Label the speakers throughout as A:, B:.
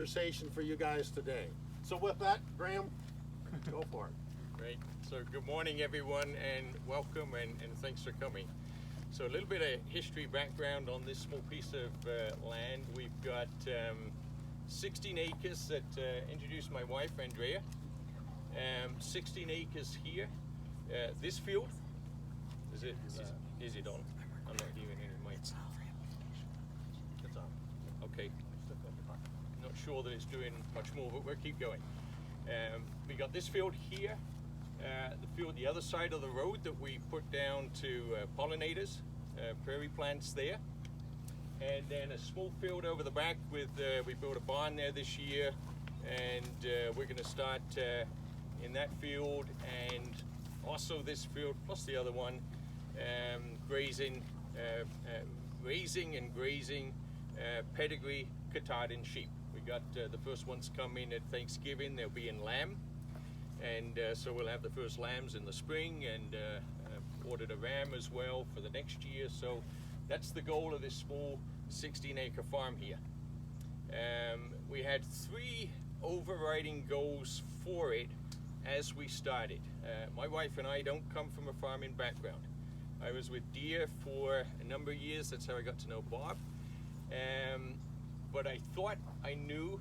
A: conversation for you guys today. So with that, Graham, go for it.
B: Great. So good morning, everyone, and welcome, and thanks for coming. So a little bit of history background on this small piece of land. We've got 16 acres that introduced my wife, Andrea. 16 acres here. This field, is it on? I'm not hearing any mic. It's on. Okay. Not sure that it's doing much more, but we'll keep going. We got this field here, the field the other side of the road that we put down to pollinators, prairie plants there, and then a small field over the back with we built a barn there this year, and we're going to start in that field and also this field plus the other one, raising and grazing pedigree Katahdin sheep. We got the first ones coming at Thanksgiving. They'll be in lamb, and so we'll have the first lambs in the spring, and ordered a ram as well for the next year. So that's the goal of this small 16-acre farm here. We had 3 overriding goals for it as we started. My wife and I don't come from a farming background. I was with deer for a number of years. That's how I got to know Bob. But I thought I knew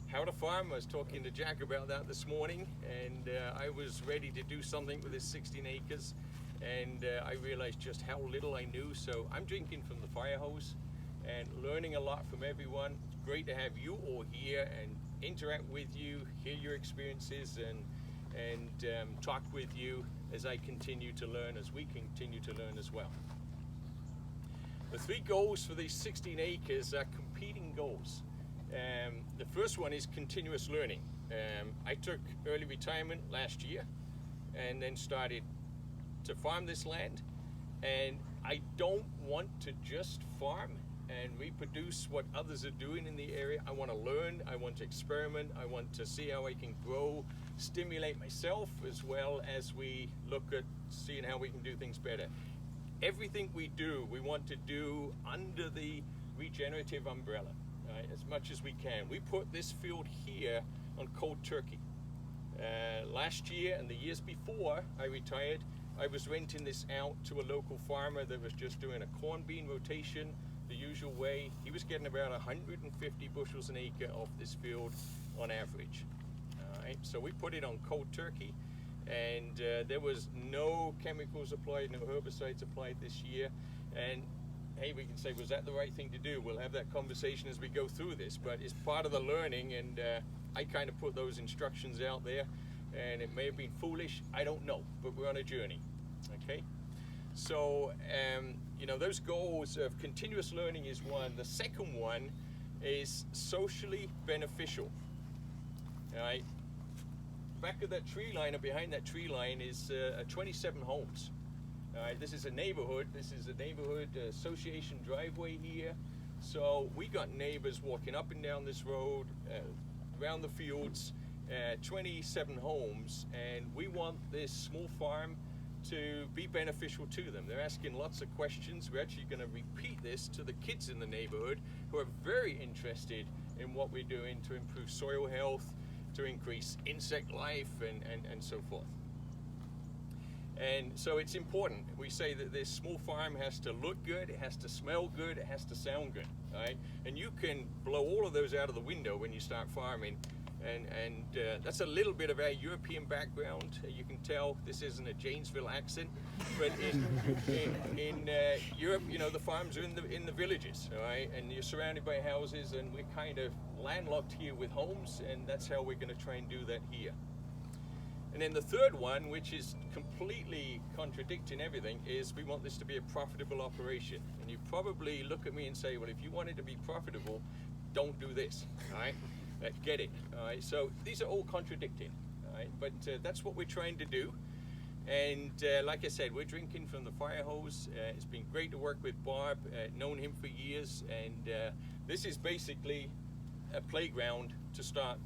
B: how to farm. I was talking to Jack about that this morning, and I was ready to do something with this 16 acres, and I realized just how little I knew. So I'm drinking from the fire hose and learning a lot from everyone. It's great to have you all here and interact with you, hear your experiences, and talk with you as I continue to learn, as we continue to learn as well. The 3 goals for these 16 acres are competing goals. The first one is continuous learning. I took early retirement last year and then started to farm this land, and I don't want to just farm and reproduce what others are doing in the area. I want to learn, I want to experiment, I want to see how I can grow, stimulate myself, as well as we look at seeing how we can do things better. Everything we do, we want to do under the regenerative umbrella, right, as much as we can. We put this field here on cold turkey. Last year and the years before I retired, I was renting this out to a local farmer that was just doing a corn bean rotation the usual way. He was getting about 150 bushels an acre off this field on average. All right, so we put it on cold turkey, and there was no chemicals applied, no herbicides applied this year. And hey, we can say, was that the right thing to do? We'll have that conversation as we go through this, but it's part of the learning, and I kind of put those instructions out there, and it may have been foolish, I don't know, but we're on a journey, okay? So, you know, those goals of continuous learning is one. The second one is socially beneficial, all right? Back of that tree line, or behind that tree line, is 27 homes. All right, this is a neighborhood. This is a neighborhood association driveway here. So we got neighbors walking up and down this road, around the fields, 27 homes, and we want this small farm to be beneficial to them. They're asking lots of questions. We're actually going to repeat this to the kids in the neighborhood who are very interested in what we're doing to improve soil health, to increase insect life, and so forth. And so it's important. We say that this small farm has to look good, it has to smell good, it has to sound good, right? And you can blow all of those out of the window when you start farming. And that's a little bit of our European background. You can tell this isn't a Janesville accent, but in Europe, you know, the farms are in the villages, all right? And you're surrounded by houses, and we're kind of landlocked here with homes, and that's how we're going to try and do that here. And then the third one, which is completely contradicting everything, is we want this to be a profitable operation. And you probably look at me and say, well, if you want it to be profitable, don't do this, all right? Get it, all right? So these are all contradicting, all right? But that's what we're trying to do. And like I said, we're drinking from the fire hose. It's been great to work with Bob, known him for years, and this is basically a playground to start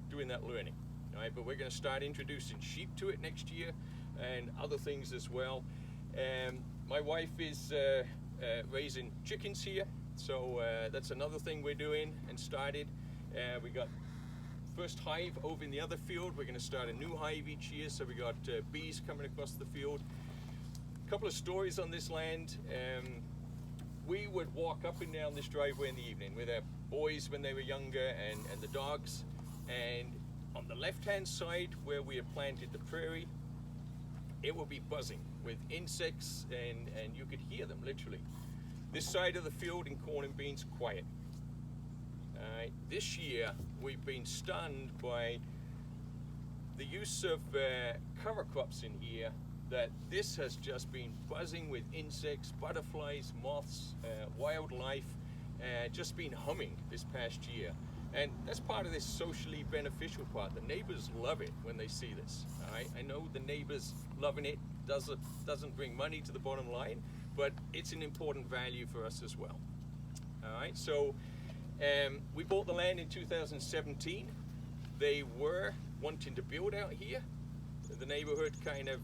B: doing that learning. All right, but we're going to start introducing sheep to it next year and other things as well. My wife is raising chickens here, so that's another thing we're doing and started. We got first hive over in the other field. We're going to start a new hive each year, so we got bees coming across the field. A couple of stories on this land. We would walk up and down this driveway in the evening with our boys when they were younger and the dogs, and on the left-hand side where we had planted the prairie, it would be buzzing with insects, and you could hear them literally. This side of the field in corn and beans, quiet. This year we've been stunned by the use of cover crops in here, that this has just been buzzing with insects, butterflies, moths, wildlife, just been humming this past year. And that's part of this socially beneficial part. The neighbors love it when they see this. All right? I know the neighbors loving it doesn't bring money to the bottom line, but it's an important value for us as well. All right, so we bought the land in 2017. They were wanting to build out here. The neighborhood kind of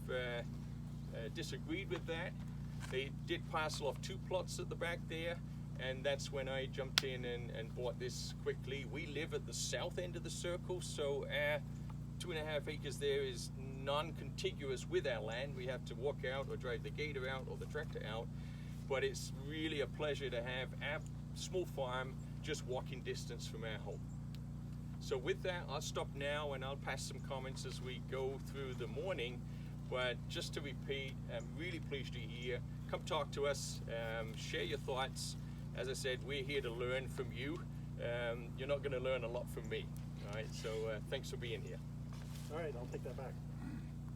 B: disagreed with that. They did parcel off 2 plots at the back there, and that's when I jumped in and bought this quickly. We live at the south end of the circle, so our 2.5 acres there is non-contiguous with our land. We have to walk out or drive the gator out or the tractor out, but it's really a pleasure to have our small farm just walking distance from our home. So with that, I'll stop now and I'll pass some comments as we go through the morning. But just to repeat, I'm really pleased you're here. Come talk to us, share your thoughts. As I said, we're here to learn from you. You're not going to learn a lot from me. All right, so thanks for being here.
A: All right, I'll take that back.